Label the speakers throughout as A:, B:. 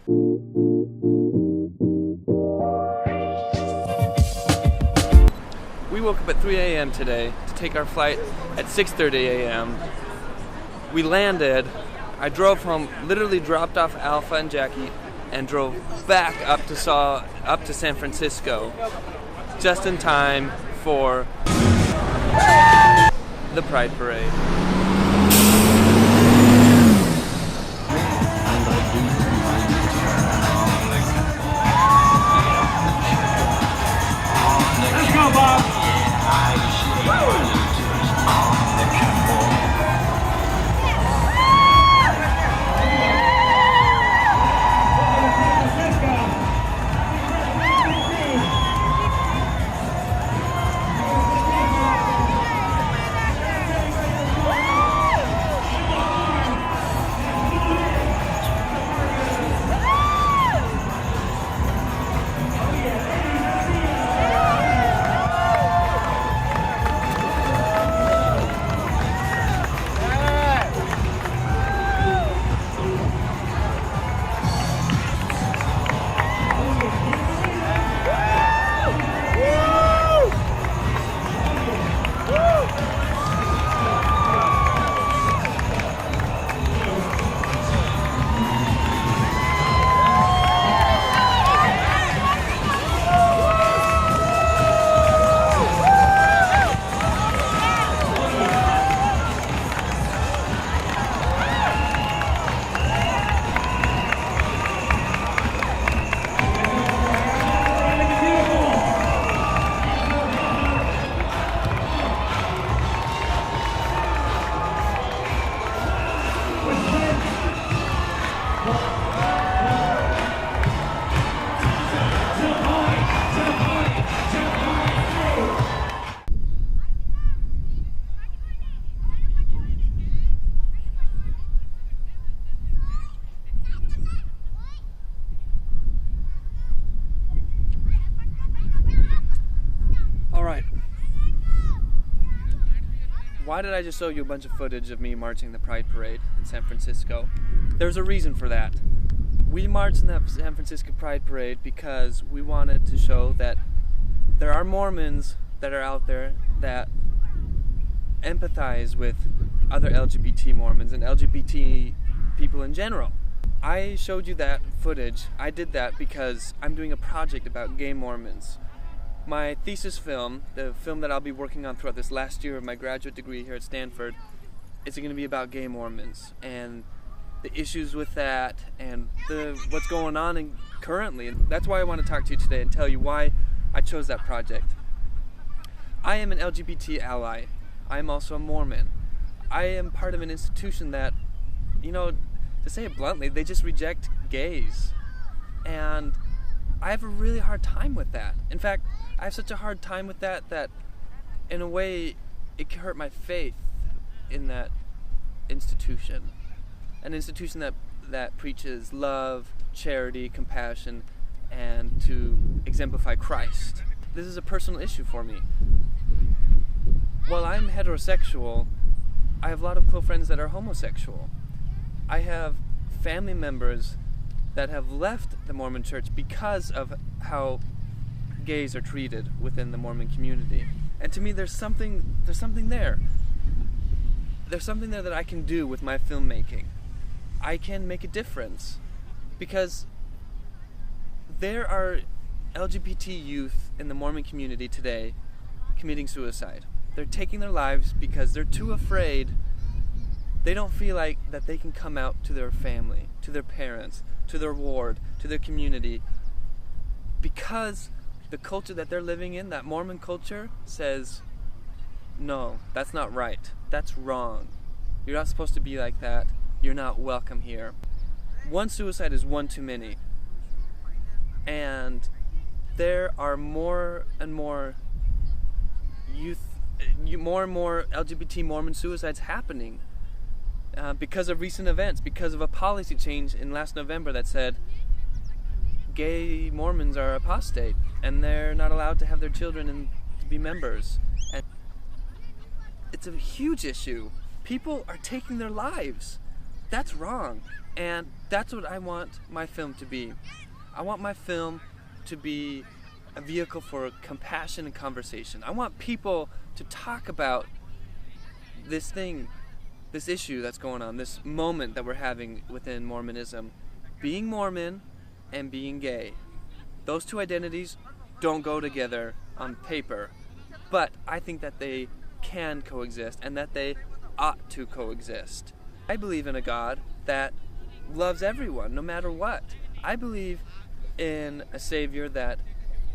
A: We woke up at 3 a.m. today to take our flight at 6:30 a.m. We landed, I drove home, literally dropped off Alpha and Jackie, and drove back up to San Francisco, just in time for the Pride Parade.
B: Let's go, Bob!
A: Why did I just show you a bunch of footage of me marching the Pride Parade in San Francisco? There's a reason for that. We marched in that San Francisco Pride Parade because we wanted to show that there are Mormons that are out there that empathize with other LGBT Mormons and LGBT people in general. I showed you that footage. I did that because I'm doing a project about gay Mormons. My thesis film, the film that I'll be working on throughout this last year of my graduate degree here at Stanford, is going to be about gay Mormons and the issues with that and what's going on currently. And that's why I want to talk to you today and tell you why I chose that project. I am an LGBT ally. I am also a Mormon. I am part of an institution that, to say it bluntly, they just reject gays. And I have a really hard time with that. In fact, I have such a hard time with that in a way it can hurt my faith in that institution. An institution that preaches love, charity, compassion, and to exemplify Christ. This is a personal issue for me. While I'm heterosexual, I have a lot of close friends that are homosexual. I have family members that have left the Mormon church because of how gays are treated within the Mormon community. And to me, there's something there. There's something there that I can do with my filmmaking. I can make a difference because there are LGBT youth in the Mormon community today committing suicide. They're taking their lives because they're too afraid. They don't feel like that they can come out to their family, to their parents, to their ward, to their community, because the culture that they're living in, that Mormon culture, says, no, that's not right. That's wrong. You're not supposed to be like that. You're not welcome here. One suicide is one too many. And there are more and more LGBT Mormon suicides happening because of recent events, because of a policy change in last November that said gay Mormons are apostate and they're not allowed to have their children and to be members. And it's a huge issue. People are taking their lives. That's wrong. And that's what I want my film to be. I want my film to be a vehicle for compassion and conversation. I want people to talk about this thing, this issue that's going on, this moment that we're having within Mormonism. Being Mormon and being gay. Those two identities don't go together on paper, but I think that they can coexist and that they ought to coexist. I believe in a God that loves everyone, no matter what. I believe in a Savior that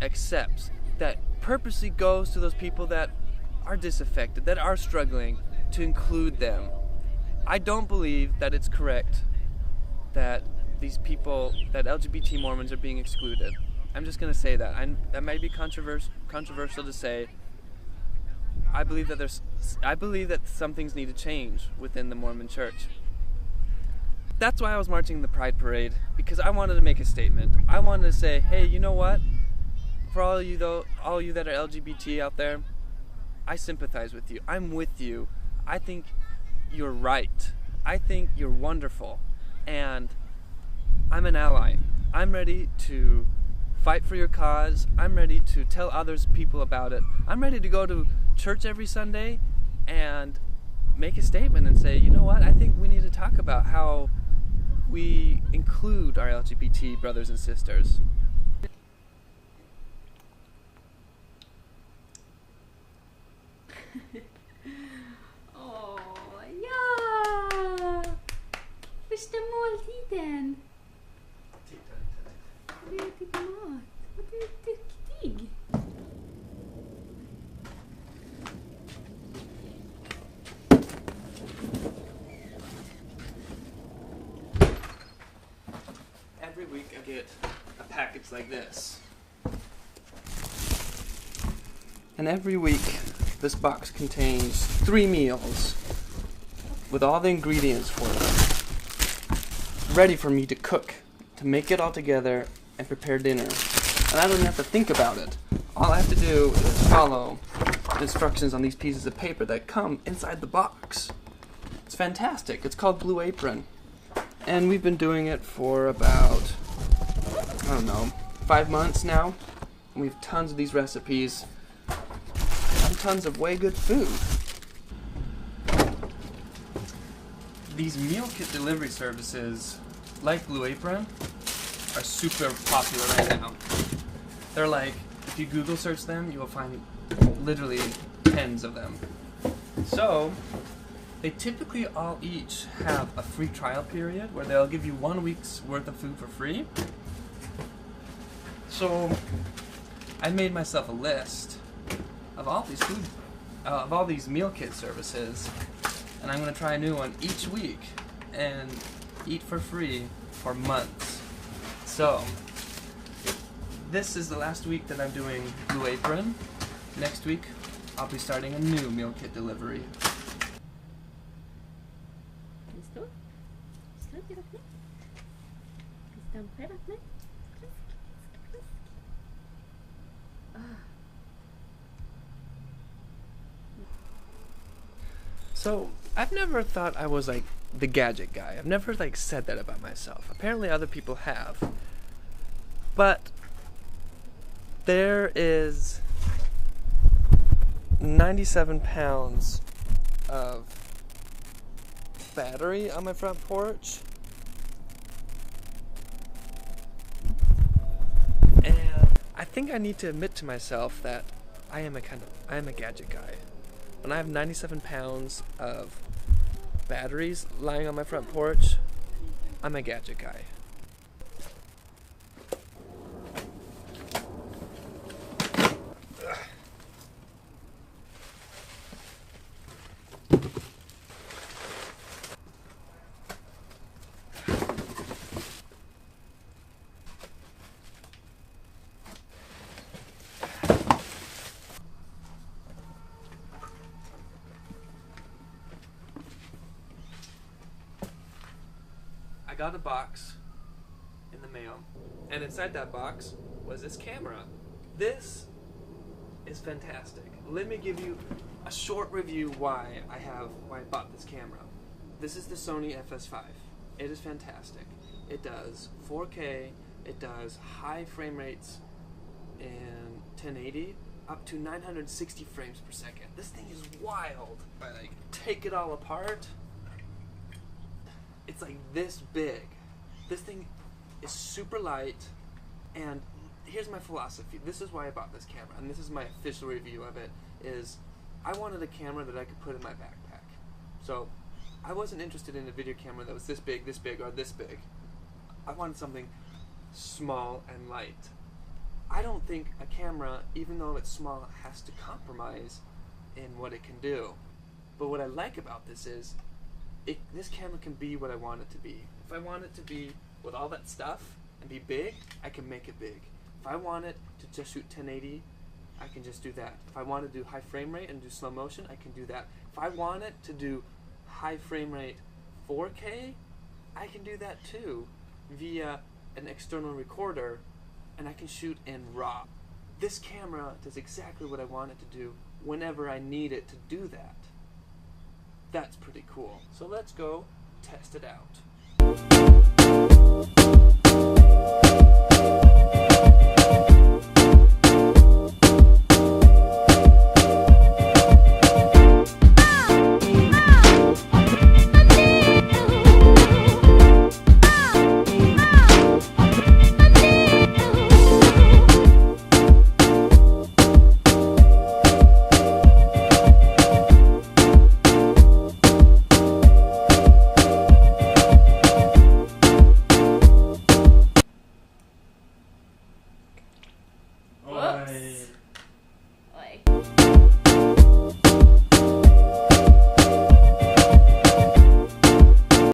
A: accepts, that purposely goes to those people that are disaffected, that are struggling, to include them. I don't believe that it's correct that these people, that LGBT Mormons are being excluded. I'm just going to say that. That might be controversial to say. I believe that some things need to change within the Mormon Church. That's why I was marching in the Pride Parade, because I wanted to make a statement. I wanted to say, hey, you know what? For all you that are LGBT out there, I sympathize with you. I'm with you. I think you're right. I think you're wonderful. And I'm an ally. I'm ready to fight for your cause. I'm ready to tell others people about it. I'm ready to go to church every Sunday and make a statement and say, you know what? I think we need to talk about how we include our LGBT brothers and sisters.
B: Åh, ja! Första måltiden! Du äter mat. Vad du är duktig.
A: Every week I get a package like this. And every week this box contains 3 meals with all the ingredients for them, ready for me to cook, to make it all together and prepare dinner. And I don't even have to think about it. All I have to do is follow the instructions on these pieces of paper that come inside the box. It's fantastic. It's called Blue Apron. And we've been doing it for about, 5 months now. And we have tons of these recipes and tons of way good food. These meal kit delivery services, like Blue Apron, are super popular right now. They're like, if you Google search them, you will find literally tens of them. So, they typically all each have a free trial period where they'll give you 1 week's worth of food for free. So, I made myself a list of all these meal kit services, and I'm going to try a new one each week and eat for free for months. So, this is the last week that I'm doing Blue Apron. Next week, I'll be starting a new meal kit delivery.
B: Listo? Listo, ¿quieres ver? ¿Están fuera?
A: So, I've never thought I was like the gadget guy. I've never like said that about myself. Apparently other people have. But there is 97 pounds of battery on my front porch. And I think I need to admit to myself that I am a gadget guy. When I have 97 pounds of batteries lying on my front porch, I'm a gadget guy. I got a box in the mail, and inside that box was this camera. This is fantastic. Let me give you a short review why I bought this camera. This is the Sony FS5. It is fantastic. It does 4K, it does high frame rates in 1080, up to 960 frames per second. This thing is wild. I take it all apart, it's like this big. This thing is super light, and here's my philosophy. This is why I bought this camera, and this is my official review of it, is I wanted a camera that I could put in my backpack. So I wasn't interested in a video camera that was this big, or this big. I wanted something small and light. I don't think a camera, even though it's small, has to compromise in what it can do. But what I like about this is, this camera can be what I want it to be. If I want it to be with all that stuff and be big, I can make it big. If I want it to just shoot 1080, I can just do that. If I want to do high frame rate and do slow motion, I can do that. If I want it to do high frame rate 4K, I can do that too via an external recorder, and I can shoot in RAW. This camera does exactly what I want it to do whenever I need it to do that. That's pretty cool. So let's go test it out.